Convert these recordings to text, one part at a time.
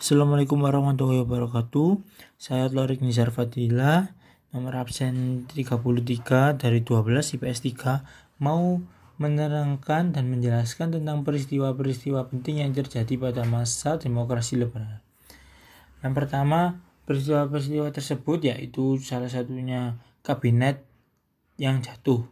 Assalamualaikum warahmatullahi wabarakatuh. Saya Lorik Nizar Fadila, nomor absen 33 dari 12 IPS 3, mau menerangkan dan menjelaskan tentang peristiwa-peristiwa penting yang terjadi pada masa demokrasi liberal. Yang pertama, peristiwa-peristiwa tersebut yaitu salah satunya kabinet yang jatuh.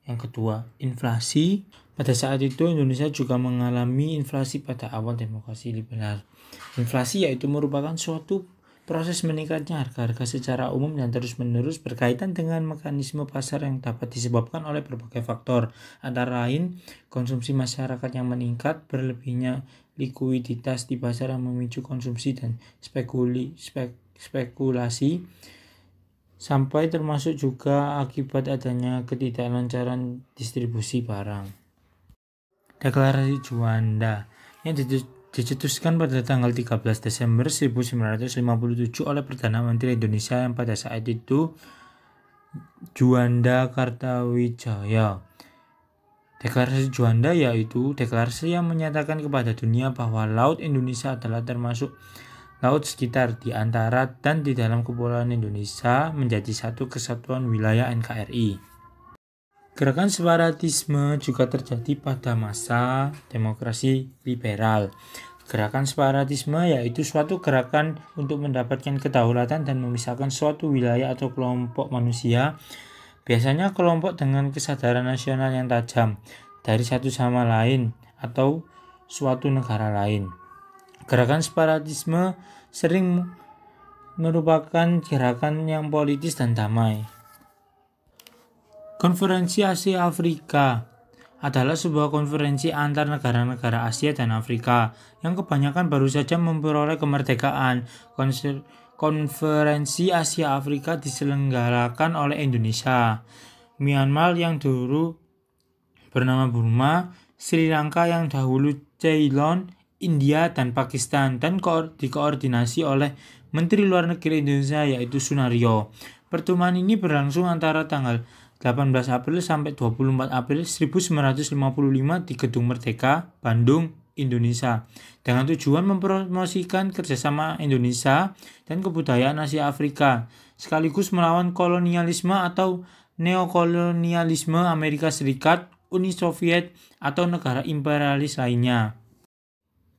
Yang kedua, inflasi. Pada saat itu Indonesia juga mengalami inflasi pada awal demokrasi liberal. Inflasi yaitu merupakan suatu proses meningkatnya harga-harga secara umum dan terus-menerus berkaitan dengan mekanisme pasar yang dapat disebabkan oleh berbagai faktor, antara lain konsumsi masyarakat yang meningkat, berlebihnya likuiditas di pasar yang memicu konsumsi dan spekulasi, sampai termasuk juga akibat adanya ketidaklancaran distribusi barang. Deklarasi Juanda yang dicetuskan pada tanggal 13 Desember 1957 oleh Perdana Menteri Indonesia yang pada saat itu Juanda Kartawijaya. Deklarasi Juanda yaitu deklarasi yang menyatakan kepada dunia bahwa Laut Indonesia adalah termasuk laut sekitar, di antara dan di dalam Kepulauan Indonesia menjadi satu kesatuan wilayah NKRI. Gerakan separatisme juga terjadi pada masa demokrasi liberal. Gerakan separatisme yaitu suatu gerakan untuk mendapatkan kedaulatan dan memisahkan suatu wilayah atau kelompok manusia, biasanya kelompok dengan kesadaran nasional yang tajam, dari satu sama lain atau suatu negara lain. Gerakan separatisme sering merupakan gerakan yang politis dan damai. Konferensi Asia Afrika adalah sebuah konferensi antar negara-negara Asia dan Afrika yang kebanyakan baru saja memperoleh kemerdekaan. Konferensi Asia Afrika diselenggarakan oleh Indonesia, Myanmar yang dulu bernama Burma, Sri Lanka yang dahulu Ceylon, India dan Pakistan, dan dikoordinasi oleh Menteri Luar Negeri Indonesia yaitu Sunario. Pertemuan ini berlangsung antara tanggal 18 April sampai 24 April 1955 di Gedung Merdeka, Bandung, Indonesia, dengan tujuan mempromosikan kerjasama Indonesia dan kebudayaan Asia Afrika, sekaligus melawan kolonialisme atau neokolonialisme Amerika Serikat, Uni Soviet, atau negara imperialis lainnya.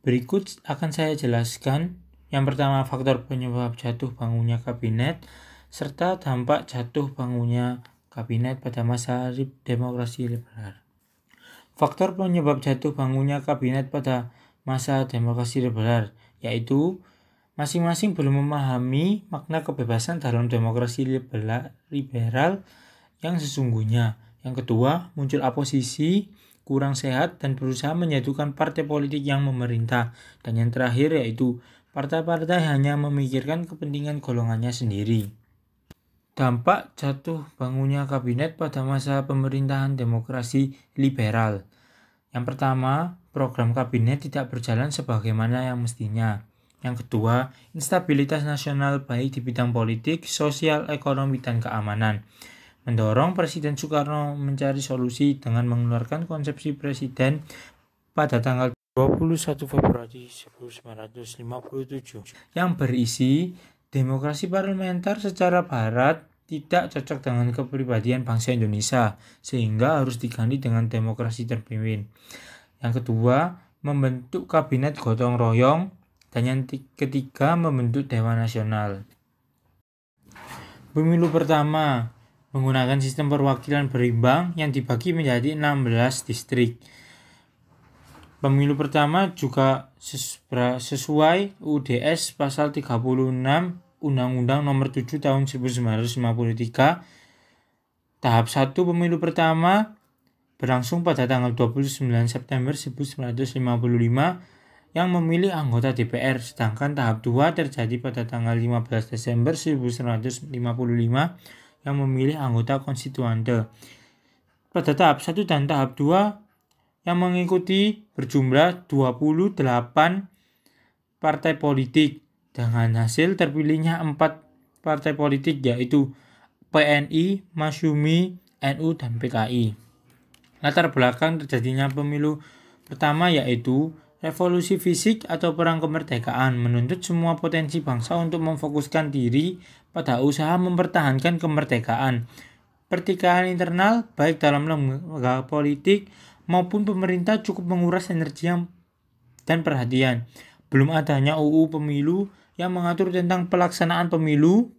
Berikut akan saya jelaskan. Yang pertama, faktor penyebab jatuh bangunnya kabinet, serta dampak jatuh bangunnya kabinet pada masa demokrasi liberal. Faktor penyebab jatuh bangunnya kabinet pada masa demokrasi liberal yaitu masing-masing belum memahami makna kebebasan dalam demokrasi liberal yang sesungguhnya. Yang kedua, muncul oposisi kurang sehat dan berusaha menyatukan partai politik yang memerintah. Dan yang terakhir yaitu partai-partai hanya memikirkan kepentingan golongannya sendiri. Dampak jatuh bangunnya kabinet pada masa pemerintahan demokrasi liberal. Yang pertama, program kabinet tidak berjalan sebagaimana yang mestinya. Yang kedua, instabilitas nasional baik di bidang politik, sosial, ekonomi, dan keamanan, mendorong Presiden Soekarno mencari solusi dengan mengeluarkan konsepsi presiden pada tanggal 21 Februari 1957 yang berisi demokrasi parlementer secara barat tidak cocok dengan kepribadian bangsa Indonesia, sehingga harus diganti dengan demokrasi terpimpin. Yang kedua, membentuk kabinet gotong royong, dan yang ketiga, membentuk Dewan Nasional. Pemilu pertama menggunakan sistem perwakilan berimbang yang dibagi menjadi 16 distrik. Pemilu pertama juga sesuai UUDS pasal 36 Undang-Undang Nomor 7 Tahun 1953. Tahap 1 pemilu pertama berlangsung pada tanggal 29 September 1955 yang memilih anggota DPR, sedangkan tahap 2 terjadi pada tanggal 15 Desember 1955 yang memilih anggota konstituante. Pada tahap 1 dan tahap 2 yang mengikuti berjumlah 28 partai politik, dengan hasil terpilihnya 4 partai politik yaitu PNI, Masyumi, NU, dan PKI. Latar belakang terjadinya pemilu pertama yaitu Revolusi fisik atau perang kemerdekaan menuntut semua potensi bangsa untuk memfokuskan diri pada usaha mempertahankan kemerdekaan. Pertikaian internal, baik dalam lembaga politik maupun pemerintah, cukup menguras energi dan perhatian. Belum adanya UU Pemilu yang mengatur tentang pelaksanaan pemilu,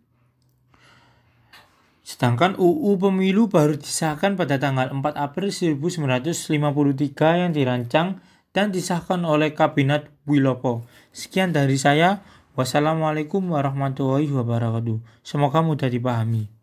sedangkan UU Pemilu baru disahkan pada tanggal 4 April 1953 yang dirancang dan disahkan oleh Kabinet Wilopo. Sekian dari saya. Wassalamualaikum warahmatullahi wabarakatuh. Semoga mudah dipahami.